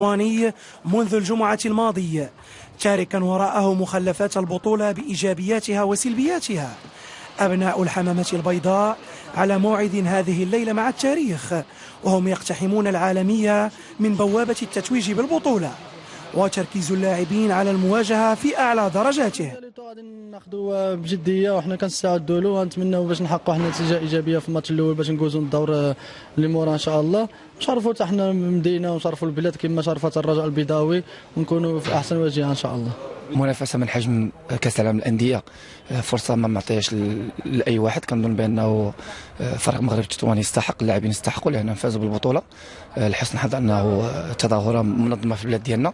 التطواني منذ الجمعة الماضية، تاركا وراءه مخلفات البطولة بإيجابياتها وسلبياتها. أبناء الحمامة البيضاء على موعد هذه الليلة مع التاريخ، وهم يقتحمون العالمية من بوابة التتويج بالبطولة، وتركيز اللاعبين على المواجهة في أعلى درجاته. غادي ناخذوا بجديه وحنا كنستعدوا له ونتمنوا باش نحققوا واحد النتيجه ايجابيه في الماتش الاول باش نجوزوا للدور اللي مورا ان شاء الله. نشرفوا حتى حنا المدينه ونشرفوا البلاد كما شرفت الرجاء البيضاوي ونكونوا في احسن وجه ان شاء الله. منافسه من حجم كاس العالم للانديه فرصه ما معطيهاش لاي واحد. كنظن بانه فريق المغرب التطواني يستحق، اللاعبين يستحقوا لانهم فازوا بالبطوله. لحسن الحظ انه تظاهره منظمه في البلاد ديالنا.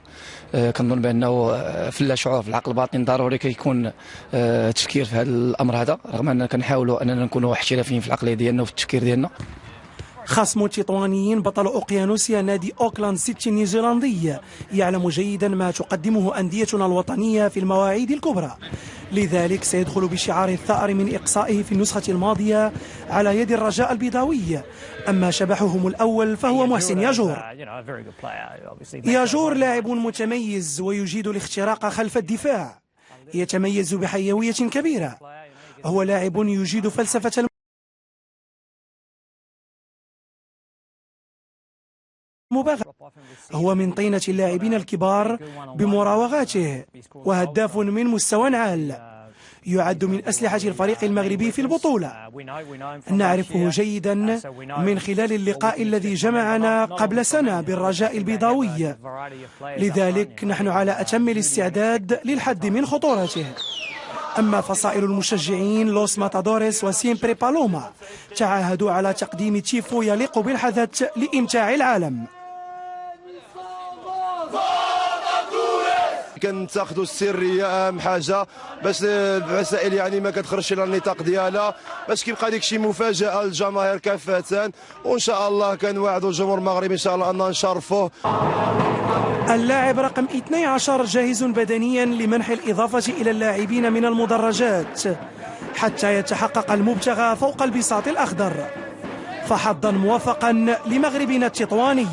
كنظن بانه في اللاشعور في العقل الباطن ضروري كيكون تفكير في هذا الامر هذا، رغم اننا كنحاولوا اننا نكونوا احترافيين في العقليه ديالنا وفي التفكير ديالنا. خصم التطوانيين بطل أوقيانوسيا نادي أوكلاند سيتي النيوزيلندي يعلم جيدا ما تقدمه أنديتنا الوطنية في المواعيد الكبرى، لذلك سيدخل بشعار الثأر من إقصائه في النسخة الماضية على يد الرجاء البيضاوي. أما شبحهم الأول فهو محسن ياجور. ياجور لاعب متميز ويجيد الاختراق خلف الدفاع، يتميز بحيوية كبيرة، هو لاعب يجيد فلسفة مباغتة، هو من طينة اللاعبين الكبار بمراوغاته، وهداف من مستوى عال، يعد من أسلحة الفريق المغربي في البطولة. نعرفه جيدا من خلال اللقاء الذي جمعنا قبل سنة بالرجاء البيضاوي، لذلك نحن على أتم الاستعداد للحد من خطورته. أما فصائل المشجعين لوس ماتادوريس وسيمبري بالوما تعاهدوا على تقديم تيفو يليق بالحدث لإمتاع العالم. كنتاخذوا السريه اهم حاجه باش المسائل يعني ما كتخرجش الى النطاق ديالها، باش كيبقى ديك شي مفاجاه للجماهير كافه، وان شاء الله كنوعدوا الجمهور المغربي ان شاء الله ان نشرفوه. اللاعب رقم 12 جاهز بدنيا لمنح الإضافة إلى اللاعبين من المدرجات حتى يتحقق المبتغى فوق البساط الأخضر، فحظا موفقا لمغربنا التطواني.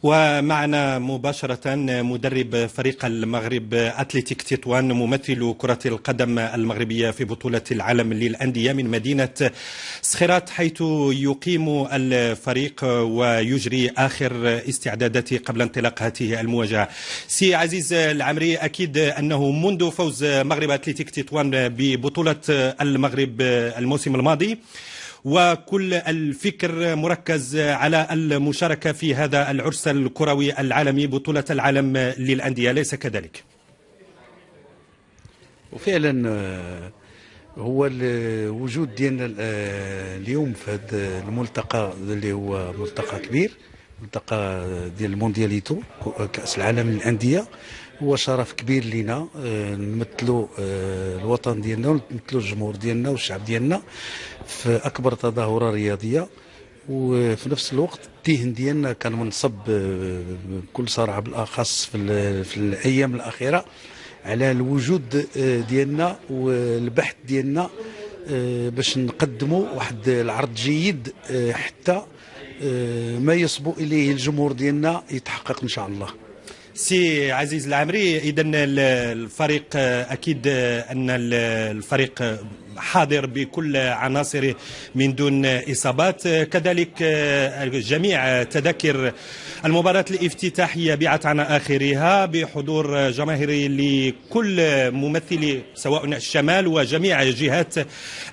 ومعنا مباشرة مدرب فريق المغرب أتلتيك تطوان، ممثل كرة القدم المغربية في بطولة العالم للأندية من مدينة سخيرات، حيث يقيم الفريق ويجري آخر استعداداته قبل انطلاق هذه المواجهة. سي عزيز العمري، أكيد أنه منذ فوز مغرب أتلتيك تطوان ببطولة المغرب الموسم الماضي وكل الفكر مركز على المشاركة في هذا العرس الكروي العالمي بطولة العالم للأندية، أليس كذلك؟ وفعلا هو الوجود ديالنا اليوم في هذا الملتقى اللي هو ملتقى كبير، ملتقى ديال الموندياليتو كأس العالم للأندية، هو شرف كبير لنا نمثلوا الوطن ديالنا ونمثلوا الجمهور ديالنا والشعب ديالنا في أكبر تظاهرة رياضية. وفي نفس الوقت الذهن ديالنا كان منصب بكل صراحة بالأخص في الأيام الأخيرة على الوجود ديالنا والبحث ديالنا باش نقدموا واحد العرض جيد حتى ما يصبو إليه الجمهور ديالنا يتحقق إن شاء الله. سي عزيز العمري، إذن الفريق أكيد أن الفريق حاضر بكل عناصره من دون إصابات، كذلك جميع تذاكر المباراة الافتتاحية بيعت عن آخرها بحضور جماهيري لكل ممثلي سواء الشمال وجميع جهات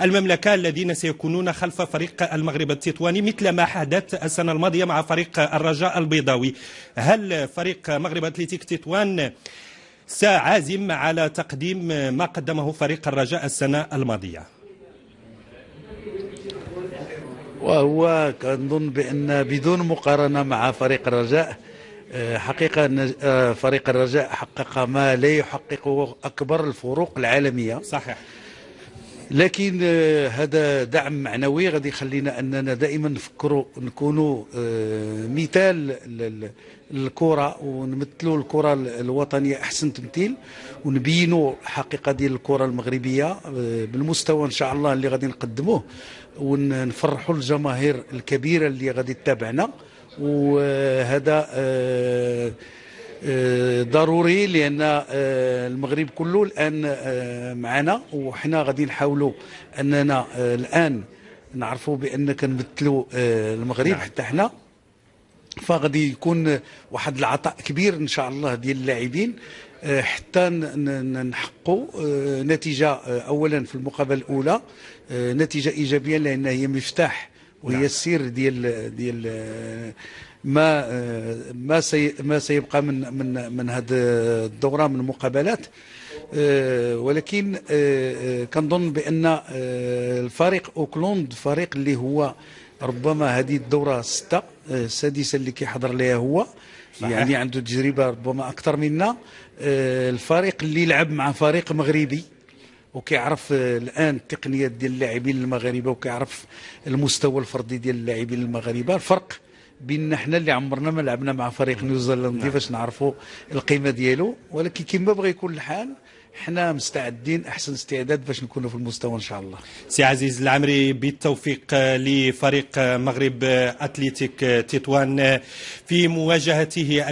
المملكة الذين سيكونون خلف فريق المغرب التطواني، مثل ما حدث السنة الماضية مع فريق الرجاء البيضاوي. هل فريق مغرب أتلتيك تطوان سعازم على تقديم ما قدمه فريق الرجاء السنة الماضية؟ وهو كنظن بأن بدون مقارنة مع فريق الرجاء، حقيقة فريق الرجاء حقق ما لا يحققه أكبر الفروق العالمية. صحيح، لكن هذا دعم معنوي غادي يخلينا أننا دائما نفكروا نكونوا مثال الكرة ونمثلوا الكرة الوطنية أحسن تمثيل، ونبينوا حقيقة ديال الكرة المغربية بالمستوى إن شاء الله اللي غادي نقدموه، ونفرحوا الجماهير الكبيرة اللي غادي تتابعنا، وهذا ضروري لأن المغرب كله الآن معنا، وحنا غادي نحاولوا أننا الآن نعرفوا بأن كنمثلوا المغرب حتى حنا، فغادي يكون واحد العطاء كبير إن شاء الله ديال اللاعبين حتى نحققوا نتيجة أولا في المقابلة الأولى نتيجة إيجابية، لأن هي مفتاح وهي السر ديال ما سيبقى من هذه الدورة من المقابلات. ولكن كنظن بأن الفريق أوكلاند فريق اللي هو ربما هذه الدورة السادسة اللي كيحضر لها هو صحيح. يعني عنده تجربة ربما أكثر منا، الفريق اللي يلعب مع فريق مغربي وكيعرف الآن التقنيات ديال اللاعبين المغاربة وكيعرف المستوى الفردي ديال اللاعبين المغاربة. الفرق بيننا حنا اللي عمرنا ما لعبنا مع فريق نيوزيلندي باش نعرفوا القيمة ديالو، ولكن كما بغى يكون الحال حنا مستعدين احسن استعداد باش نكونوا في المستوى ان شاء الله. سي عزيز العمري، بالتوفيق لفريق مغرب اتليتيك تطوان في مواجهته